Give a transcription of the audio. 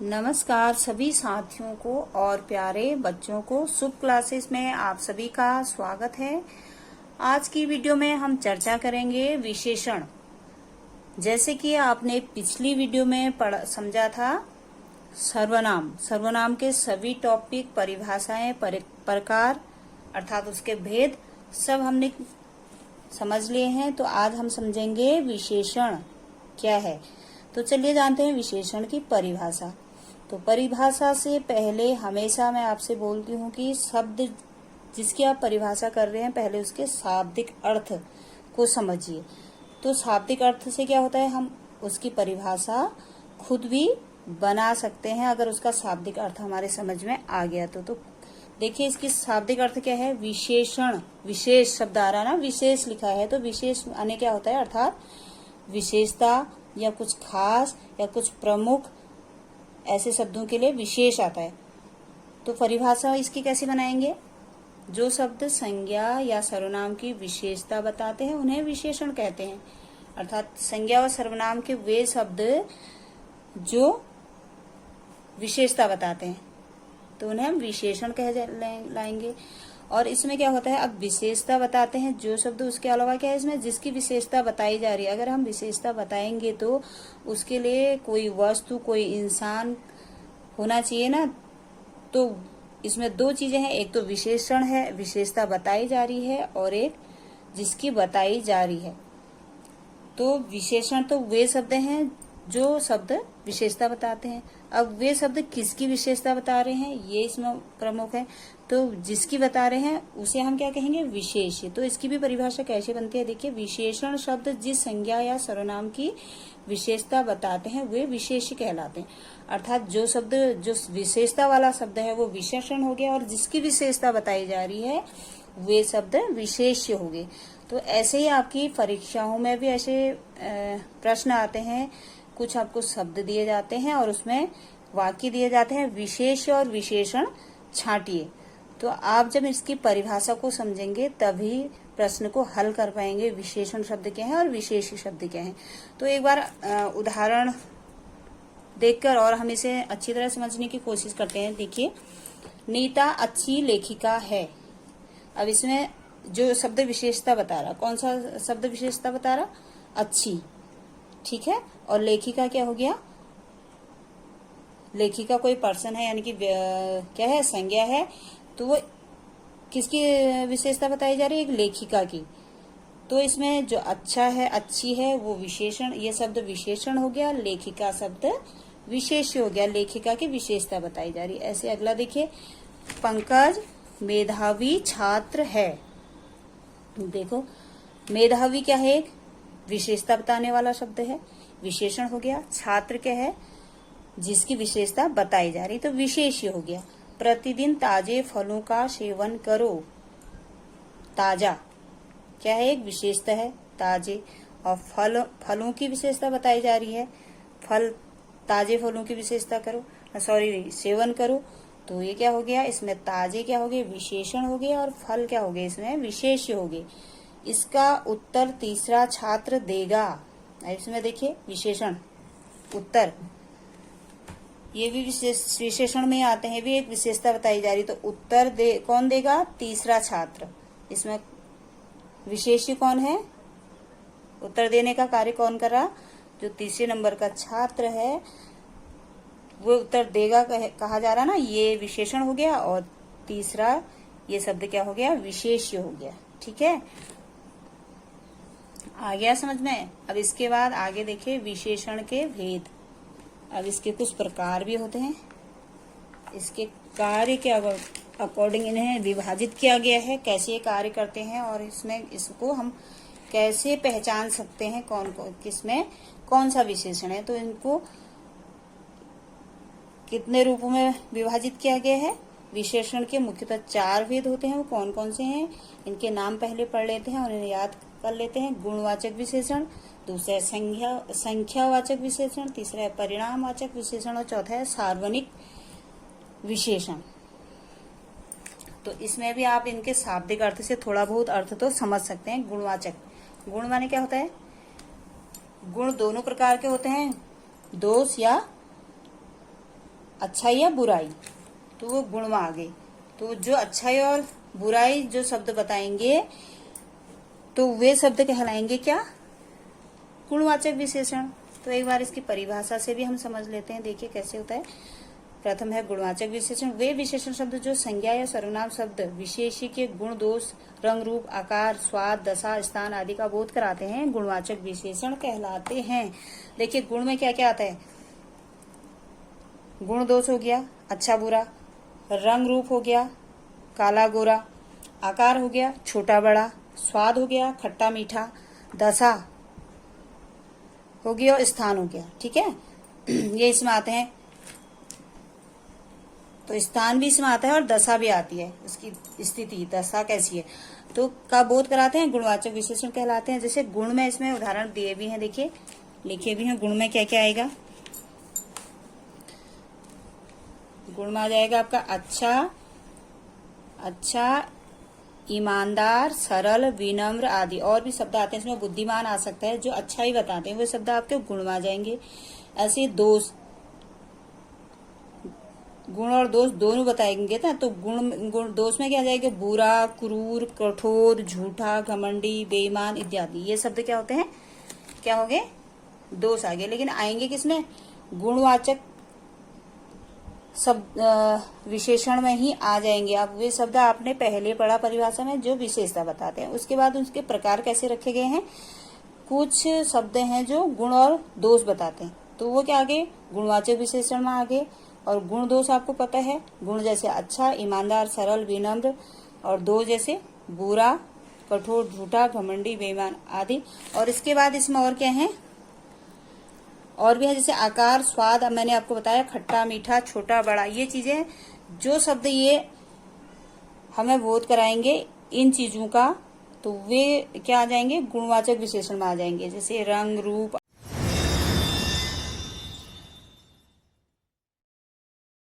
नमस्कार सभी साथियों को और प्यारे बच्चों को शुभ क्लासेस में आप सभी का स्वागत है। आज की वीडियो में हम चर्चा करेंगे विशेषण। जैसे कि आपने पिछली वीडियो में समझा था सर्वनाम के सभी टॉपिक, परिभाषाएं, प्रकार अर्थात उसके भेद सब हमने समझ लिए हैं। तो आज हम समझेंगे विशेषण क्या है। तो चलिए जानते हैं विशेषण की परिभाषा। तो परिभाषा से पहले हमेशा मैं आपसे बोलती हूँ कि शब्द जिसकी आप परिभाषा कर रहे हैं पहले उसके शाब्दिक अर्थ को समझिए। तो शाब्दिक अर्थ से क्या होता है, हम उसकी परिभाषा खुद भी बना सकते हैं अगर उसका शाब्दिक अर्थ हमारे समझ में आ गया तो देखिए इसकी शाब्दिक अर्थ क्या है। विशेषण, विशेष शब्द आ रहा ना, विशेष लिखा है तो विशेष माने क्या होता है, अर्थात विशेषता या कुछ खास या कुछ प्रमुख, ऐसे शब्दों के लिए विशेष आता है। तो परिभाषा इसकी कैसे बनाएंगे। जो शब्द संज्ञा या सर्वनाम की विशेषता बताते हैं उन्हें विशेषण कहते हैं। अर्थात संज्ञा और सर्वनाम के वे शब्द जो विशेषता बताते हैं तो उन्हें हम विशेषण कह लाएंगे। और इसमें क्या होता है, अब विशेषता बताते हैं जो शब्द, उसके अलावा क्या है इसमें, जिसकी विशेषता बताई जा रही है। अगर हम विशेषता बताएंगे तो उसके लिए कोई वस्तु, कोई इंसान होना चाहिए ना। तो इसमें दो चीजें हैं, एक तो विशेषण है, विशेषता बताई जा रही है, और एक जिसकी बताई जा रही है। तो विशेषण तो वे शब्द हैं जो शब्द विशेषता बताते हैं। अब वे शब्द किसकी विशेषता बता रहे हैं ये इसमें प्रमुख है। तो जिसकी बता रहे हैं उसे हम क्या कहेंगे, विशेष्य। तो इसकी भी परिभाषा कैसे बनती है, देखिए विशेषण शब्द जिस संज्ञा या सर्वनाम की विशेषता बताते हैं वे विशेष्य कहलाते हैं। अर्थात जो शब्द, जो विशेषता वाला शब्द है वो विशेषण हो गया, और जिसकी विशेषता बताई जा रही है वे शब्द विशेष्य हो गए। तो ऐसे ही आपकी परीक्षाओं में भी ऐसे प्रश्न आते हैं। कुछ आपको शब्द दिए जाते हैं और उसमें वाक्य दिए जाते हैं, विशेष्य और विशेषण छांटिए। तो आप जब इसकी परिभाषा को समझेंगे तभी प्रश्न को हल कर पाएंगे, विशेषण शब्द क्या है और विशेष शब्द क्या है। तो एक बार उदाहरण देखकर और हम इसे अच्छी तरह समझने की कोशिश करते हैं। देखिए, नीता अच्छी लेखिका है। अब इसमें जो शब्द विशेषता बता रहा, कौन सा शब्द विशेषता बता रहा, अच्छी, ठीक है। और लेखिका क्या हो गया, लेखिका कोई पर्सन है, यानी कि क्या है, संज्ञा है। तो वो किसकी विशेषता बताई जा रही है, एक लेखिका की। तो इसमें जो अच्छा है, अच्छी है, वो विशेषण, ये शब्द विशेषण हो गया, लेखिका शब्द विशेष्य हो गया, लेखिका की विशेषता बताई जा रही है। ऐसे अगला देखिए, पंकज मेधावी छात्र है। देखो, मेधावी क्या है, एक विशेषता बताने वाला शब्द है, विशेषण हो गया। छात्र क्या है, जिसकी विशेषता बताई जा रही, तो विशेष्य हो गया। प्रतिदिन ताजे फलों का सेवन करो। ताजा क्या है, एक विशेषता है, ताजे। और फलों की विशेषता बताई जा रही है, फल, ताजे फलों की विशेषता करो, सेवन करो। तो ये क्या हो गया, इसमें ताजे क्या हो गए, विशेषण हो गया, और फल क्या हो गए, इसमें विशेष्य हो गए। इसका उत्तर तीसरा छात्र देगा। इसमें देखिए विशेषण, उत्तर, ये भी विशेषण में आते हैं, भी एक विशेषता बताई जा रही। तो उत्तर कौन देगा, तीसरा छात्र। इसमें विशेष्य कौन है, उत्तर देने का कार्य कौन कर रहा, जो तीसरे नंबर का छात्र है वो उत्तर देगा कहा जा रहा ना, ये विशेषण हो गया, और तीसरा ये शब्द क्या हो गया, विशेष्य हो गया। ठीक है, आ गया समझ में। अब इसके बाद आगे देखिए विशेषण के भेद। अब इसके कुछ प्रकार भी होते हैं, इसके कार्य के अकॉर्डिंग इन्हें विभाजित किया गया है, कैसे ये कार्य करते हैं, और इसमें इसको हम कैसे पहचान सकते हैं किसमें कौन सा विशेषण है। तो इनको कितने रूपों में विभाजित किया गया है। विशेषण के मुख्यतः 4 भेद होते हैं, वो कौन कौन से हैं, इनके नाम पहले पढ़ लेते हैं और इन्हें याद कर लेते हैं। गुणवाचक विशेषण, दूसरा है संख्यावाचक विशेषण, तीसरा है परिणामवाचक विशेषण, और चौथा है सार्वनिक विशेषण। तो इसमें भी आप इनके शाब्दिक अर्थ से थोड़ा बहुत अर्थ तो समझ सकते हैं। गुणवाचक, गुण माने क्या होता है, गुण दोनों प्रकार के होते हैं, दोष या अच्छाई या बुराई, तो वो गुण में आ गए। तो जो अच्छाई और बुराई जो शब्द बताएंगे तो वे शब्द कहलाएंगे क्या? गुणवाचक विशेषण। तो एक बार इसकी परिभाषा से भी हम समझ लेते हैं। देखिए कैसे होता है। प्रथम है गुणवाचक विशेषण। वे विशेषण शब्द जो संज्ञा या सर्वनाम शब्द विशेषी के गुण, दोष, रंग, रूप, आकार, स्वाद, दशा, स्थान आदि का बोध कराते हैं, गुणवाचक विशेषण कहलाते हैं। देखिए गुण में क्या क्या आता है? गुण दोष हो गया अच्छा बुरा, रंग रूप हो गया काला गोरा, आकार हो गया छोटा बड़ा, स्वाद हो गया खट्टा मीठा, दशा हो गया और स्थान हो गया। ठीक है, ये इसमें आते हैं। तो स्थान भी इसमें आता है और दशा भी आती है, उसकी स्थिति दशा कैसी है तो का बोध कराते हैं, गुणवाचक विशेषण कहलाते हैं। जैसे गुण में इसमें उदाहरण दिए भी हैं, देखिए लिखे भी हैं। गुण में क्या क्या आएगा? गुण में आ जाएगा आपका अच्छा, ईमानदार, सरल, विनम्र आदि। और भी शब्द आते हैं इसमें, बुद्धिमान आ सकता है। जो अच्छा ही बताते हैं वो शब्द आपके गुण में आ जाएंगे। ऐसे दोष, गुण और दोष दोनों बताएंगे ना, तो गुण दोष में क्या आ जाएगा? बुरा, क्रूर, कठोर, झूठा, घमंडी, बेईमान इत्यादि। ये शब्द क्या होते हैं? क्या हो गए? दोष आ गए। लेकिन आएंगे किसमें? गुणवाचक शब्द विशेषण में ही आ जाएंगे। अब वे शब्द आपने पहले पढ़ा परिभाषा में, जो विशेषता बताते हैं। उसके बाद उसके प्रकार कैसे रखे गए हैं? कुछ शब्द हैं जो गुण और दोष बताते हैं, तो वो क्या आ गए? गुणवाचक विशेषण में आ गए। और गुण दोष आपको पता है, गुण जैसे अच्छा, ईमानदार, सरल, विनम्र, और दोष जैसे बुरा, कठोर, झूठा, घमंडी, बेईमान आदि। और इसके बाद इसमें और क्या है? और भी है जैसे आकार, स्वाद, अब मैंने आपको बताया खट्टा मीठा, छोटा बड़ा। ये चीजें जो शब्द ये हमें बोध कराएंगे इन चीजों का, तो वे क्या आ जाएंगे? गुणवाचक विशेषण में आ जाएंगे। जैसे रंग, रूप,